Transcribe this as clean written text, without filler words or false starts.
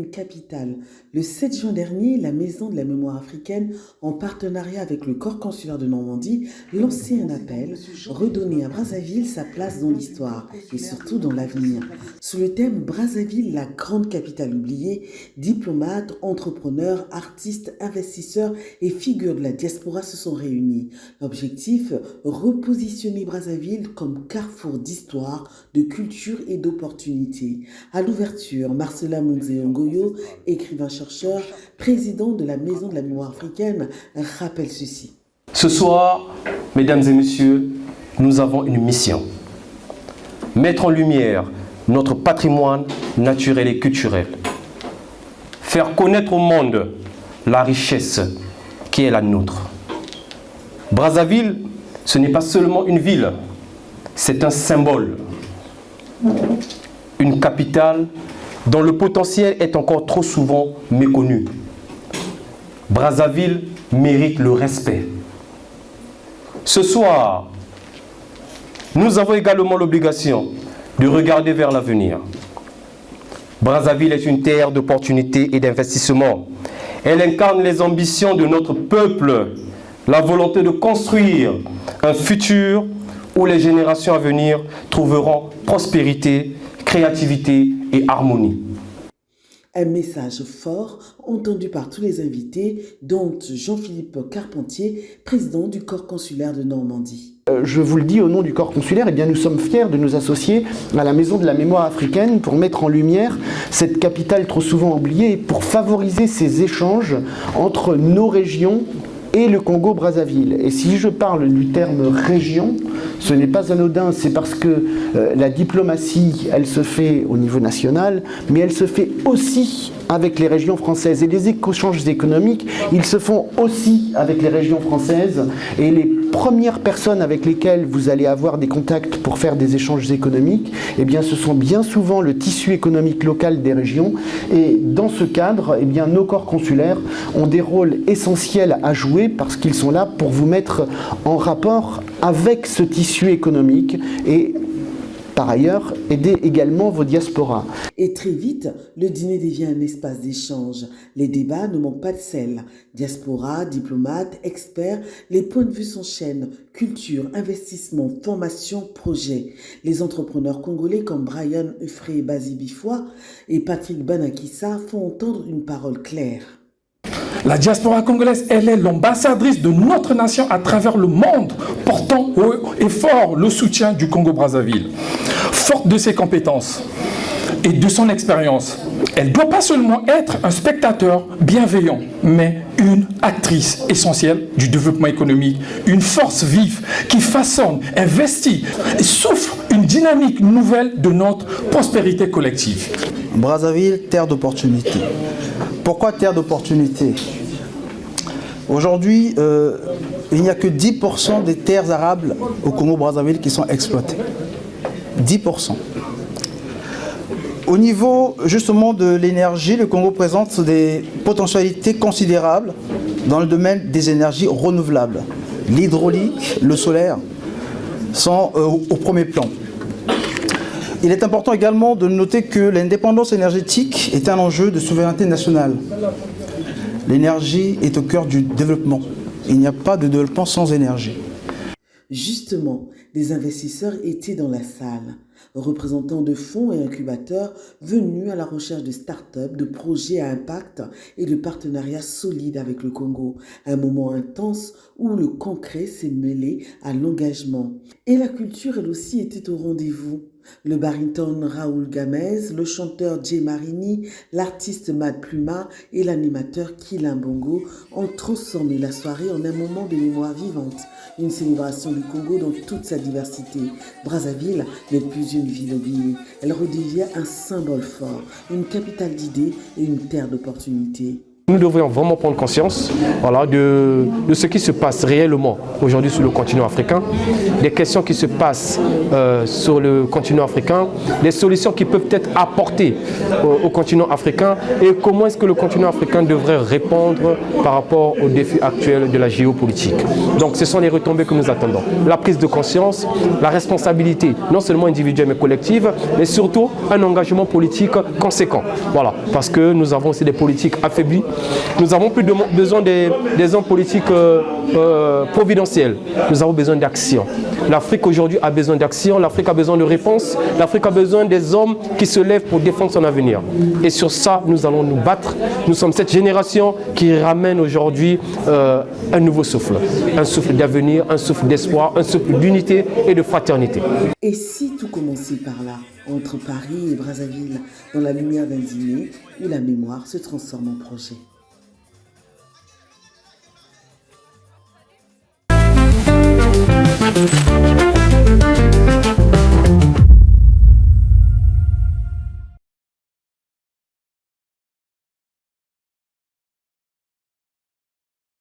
une capitale. Le 7 juin dernier, la Maison de la Mémoire africaine, en partenariat avec le Corps consulaire de Normandie, lançait un appel, redonner à Brazzaville sa place dans l'histoire et surtout dans l'avenir. Sous le thème Brazzaville, la grande capitale oubliée, diplomates, entrepreneurs, artistes, investisseurs et figures de la diaspora se sont réunis. L'objectif, repositionner Brazzaville comme carrefour d'histoire, de culture et d'opportunités. À l'ouverture, Marcela Munzeongoyo, écrivain-chercheur, président de la Maison de la Mémoire africaine, rappelle ceci. Ce soir, mesdames et messieurs, nous avons une mission. Mettre en lumière notre patrimoine naturel et culturel. Faire connaître au monde la richesse qui est la nôtre. Brazzaville, ce n'est pas seulement une ville, c'est un symbole. Une capitale dont le potentiel est encore trop souvent méconnu. Brazzaville mérite le respect. Ce soir, nous avons également l'obligation de regarder vers l'avenir. Brazzaville est une terre d'opportunités et d'investissement. Elle incarne les ambitions de notre peuple, la volonté de construire un futur où les générations à venir trouveront prospérité, créativité et harmonie. Un message fort entendu par tous les invités, dont Jean-Philippe Carpentier, président du Corps consulaire de Normandie. Je vous le dis au nom du Corps consulaire, eh bien nous sommes fiers de nous associer à la Maison de la Mémoire africaine pour mettre en lumière cette capitale trop souvent oubliée et pour favoriser ces échanges entre nos régions et le Congo-Brazzaville. Et si je parle du terme région, ce n'est pas anodin, c'est parce que la diplomatie, elle se fait au niveau national, mais elle se fait aussi avec les régions françaises. Et les échanges économiques, ils se font aussi avec les régions françaises. Et les premières personnes avec lesquelles vous allez avoir des contacts pour faire des échanges économiques, eh bien, ce sont bien souvent le tissu économique local des régions. Et dans ce cadre, eh bien, nos corps consulaires ont des rôles essentiels à jouer parce qu'ils sont là pour vous mettre en rapport avec ce tissu économique et par ailleurs, aider également vos diasporas. Et très vite, le dîner devient un espace d'échange. Les débats ne manquent pas de sel. Diaspora, diplomates, experts, les points de vue s'enchaînent. Culture, investissement, formation, projet. Les entrepreneurs congolais comme Brian Eufré Bazibifoua et Patrick Banakissa font entendre une parole claire. La diaspora congolaise, elle est l'ambassadrice de notre nation à travers le monde, portant haut et fort le soutien du Congo-Brazzaville. Forte de ses compétences et de son expérience, elle ne doit pas seulement être un spectateur bienveillant, mais une actrice essentielle du développement économique, une force vive qui façonne, investit et souffle une dynamique nouvelle de notre prospérité collective. Brazzaville, terre d'opportunités. Pourquoi terre d'opportunités? Aujourd'hui, il n'y a que 10% des terres arables au Congo-Brazzaville qui sont exploitées. 10%. Au niveau justement de l'énergie, le Congo présente des potentialités considérables dans le domaine des énergies renouvelables. L'hydraulique, le solaire sont au premier plan. Il est important également de noter que l'indépendance énergétique est un enjeu de souveraineté nationale. L'énergie est au cœur du développement. Il n'y a pas de développement sans énergie. Justement, des investisseurs étaient dans la salle, représentants de fonds et incubateurs venus à la recherche de start-up, de projets à impact et de partenariats solides avec le Congo. Un moment intense où le concret s'est mêlé à l'engagement. Et la culture, elle aussi, était au rendez-vous. Le baryton Raoul Gamez, le chanteur Jay Marini, l'artiste Mad Pluma et l'animateur Kilin Bongo ont transformé la soirée en un moment de mémoire vivante, une célébration du Congo dans toute sa diversité. Brazzaville n'est plus une ville oubliée, elle redevient un symbole fort, une capitale d'idées et une terre d'opportunités. Nous devrions vraiment prendre conscience voilà, de ce qui se passe réellement aujourd'hui sur le continent africain, des questions qui se passent sur le continent africain, des solutions qui peuvent être apportées au continent africain et comment est-ce que le continent africain devrait répondre par rapport aux défis actuels de la géopolitique. Donc ce sont les retombées que nous attendons. La prise de conscience, la responsabilité non seulement individuelle mais collective, mais surtout un engagement politique conséquent. Voilà, parce que nous avons aussi des politiques affaiblies. Nous avons plus besoin des hommes politiques providentiels. Nous avons besoin d'action. L'Afrique aujourd'hui a besoin d'action, l'Afrique a besoin de réponses, l'Afrique a besoin des hommes qui se lèvent pour défendre son avenir. Et sur ça, nous allons nous battre. Nous sommes cette génération qui ramène aujourd'hui un nouveau souffle. Un souffle d'avenir, un souffle d'espoir, un souffle d'unité et de fraternité. Et si tout commençait par là, entre Paris et Brazzaville, dans la lumière d'un dîner où la mémoire se transforme en projet?